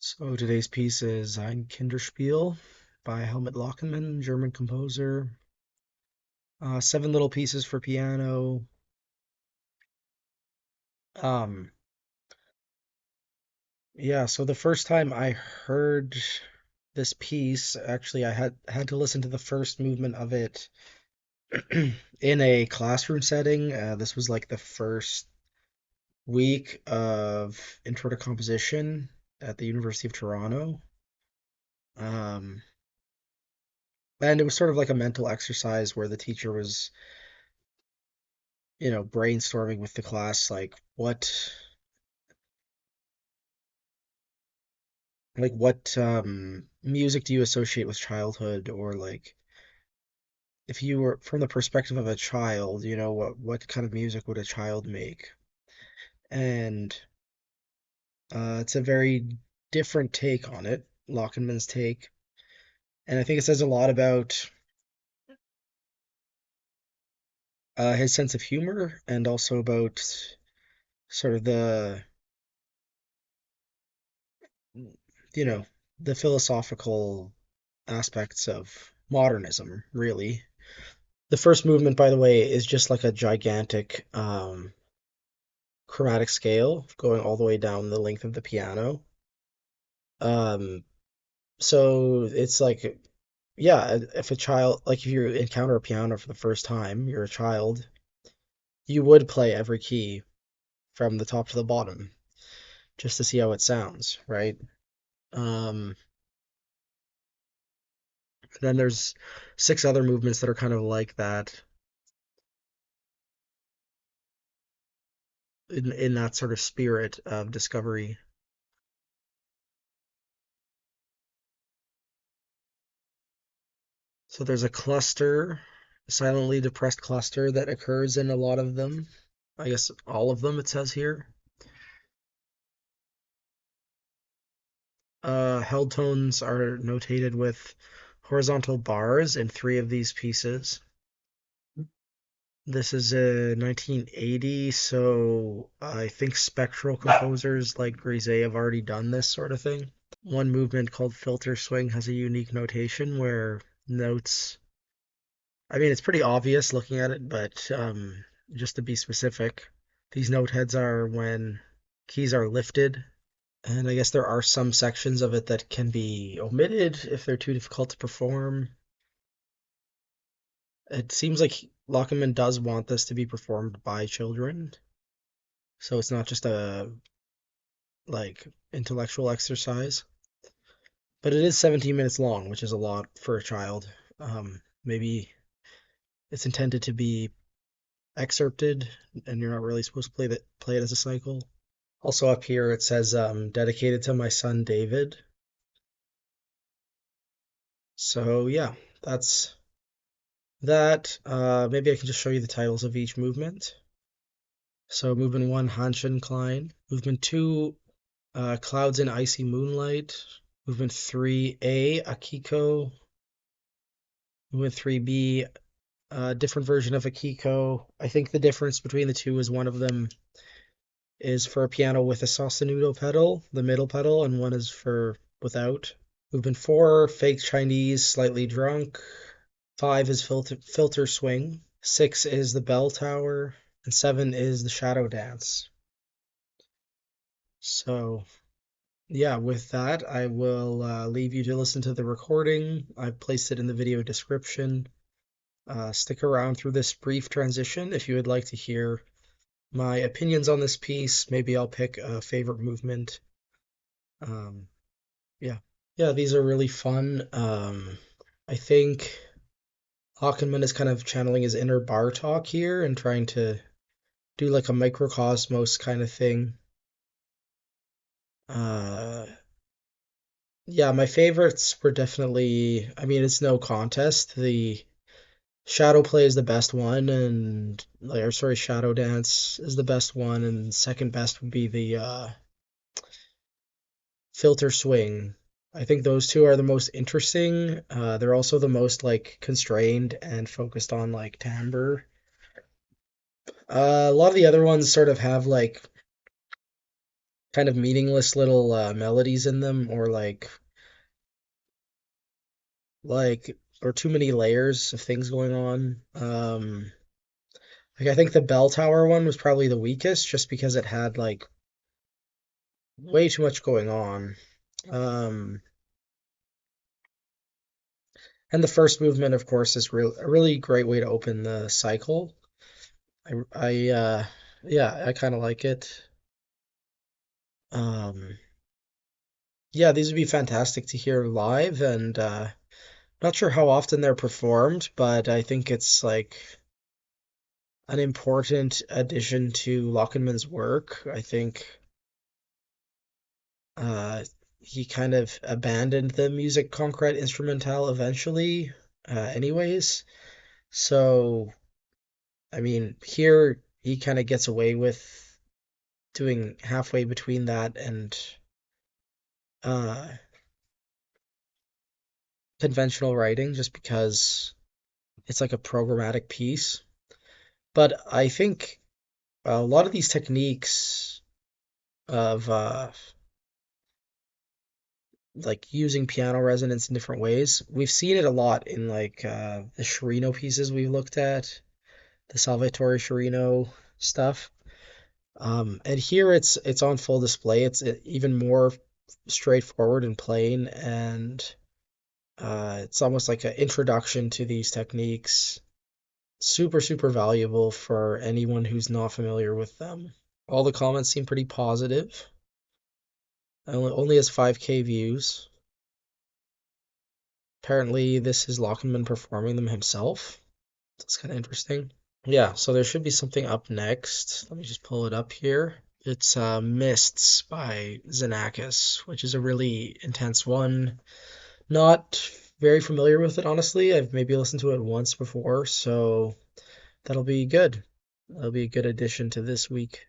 So today's piece is Ein Kinderspiel by Helmut Lachenmann, German composer. Seven little pieces for piano. Um, yeah, so the first time I heard this piece, actually I had to listen to the first movement of it in a classroom setting. This was like the first week of Intro to Composition at the University of Toronto. Um, and it was sort of like a mental exercise where the teacher was brainstorming with the class, like what music do you associate with childhood, or like if you were from the perspective of a child, what kind of music would a child make? And it's a very different take on it, Lockenman's take, and I think it says a lot about his sense of humor and also about sort of you know, the philosophical aspects of modernism, really. The first movement, by the way, is just like a gigantic chromatic scale going all the way down the length of the piano. Um, so it's like, yeah, if a child, like if you encounter a piano for the first time, you're a child, you would play every key from the top to the bottom just to see how it sounds, right? Um, then there's six other movements that are kind of like that in that sort of spirit of discovery. So there's a cluster, a silently depressed cluster that occurs in a lot of them. I guess all of them, it says here. Held tones are notated with horizontal bars in three of these pieces. This is a 1980, so I think spectral composers like Grisey have already done this sort of thing. One movement called filter swing has a unique notation where notes, I mean, it's pretty obvious looking at it, but just to be specific, these note heads are when keys are lifted, and I guess there are some sections of it that can be omitted if they're too difficult to perform. It seems like Lockerman does want this to be performed by children, so it's not just a like intellectual exercise. But it is 17 minutes long, which is a lot for a child. Maybe it's intended to be excerpted, and you're not really supposed to play it as a cycle. Also up here it says dedicated to my son David. So yeah, that's that. Maybe I can just show you the titles of each movement. So movement one, Hanschenklein. Movement two, Clouds in Icy Moonlight. Movement three, Akiko. Movement three B, a different version of Akiko. I think the difference between the two is one of them is for a piano with a sostenuto pedal, the middle pedal, and one is for without. Movement four, Fake Chinese, Slightly Drunk. Five is Filter Swing. Six is the Bell Tower. And seven is the Shadow Dance. So, yeah, with that, I will leave you to listen to the recording. I placed it in the video description. Stick around through this brief transition if you would like to hear my opinions on this piece. Maybe I'll pick a favorite movement. Um, yeah. Yeah, these are really fun. I think Hawkenman is kind of channeling his inner Bartok here and trying to do like a microcosmos kind of thing. Uh, yeah, my favorites were definitely, I mean, it's no contest. The Shadow Play is the best one, and like, or sorry, Shadow Dance is the best one, and second best would be the Filter Swing. I think those two are the most interesting. They're also the most like constrained and focused on like timbre. A lot of the other ones sort of have like kind of meaningless little melodies in them, or like or too many layers of things going on. Like I think the bell tower one was probably the weakest, just because it had like way too much going on. Um, and the first movement, of course, is a really great way to open the cycle. I yeah, I kind of like it. Um, yeah, these would be fantastic to hear live, and not sure how often they're performed, but I think it's like an important addition to Lachenmann's work. I think uh, he kind of abandoned the music concrete instrumental eventually, anyways. So, I mean, here he kind of gets away with doing halfway between that and uh, conventional writing, just because it's like a programmatic piece. But I think a lot of these techniques of like using piano resonance in different ways. We've seen it a lot in like the Sciarrino pieces we've looked at, the Salvatore Sciarrino stuff. And here it's on full display. It's even more straightforward and plain, and it's almost like an introduction to these techniques. Super, super valuable for anyone who's not familiar with them. All the comments seem pretty positive. Only has 5K views. Apparently, this is Lachenmann performing them himself. That's kind of interesting. Yeah, so there should be something up next. Let me just pull it up here. It's Mists by Xenakis, which is a really intense one. Not very familiar with it, honestly. I've maybe listened to it once before, so that'll be good. That'll be a good addition to this week.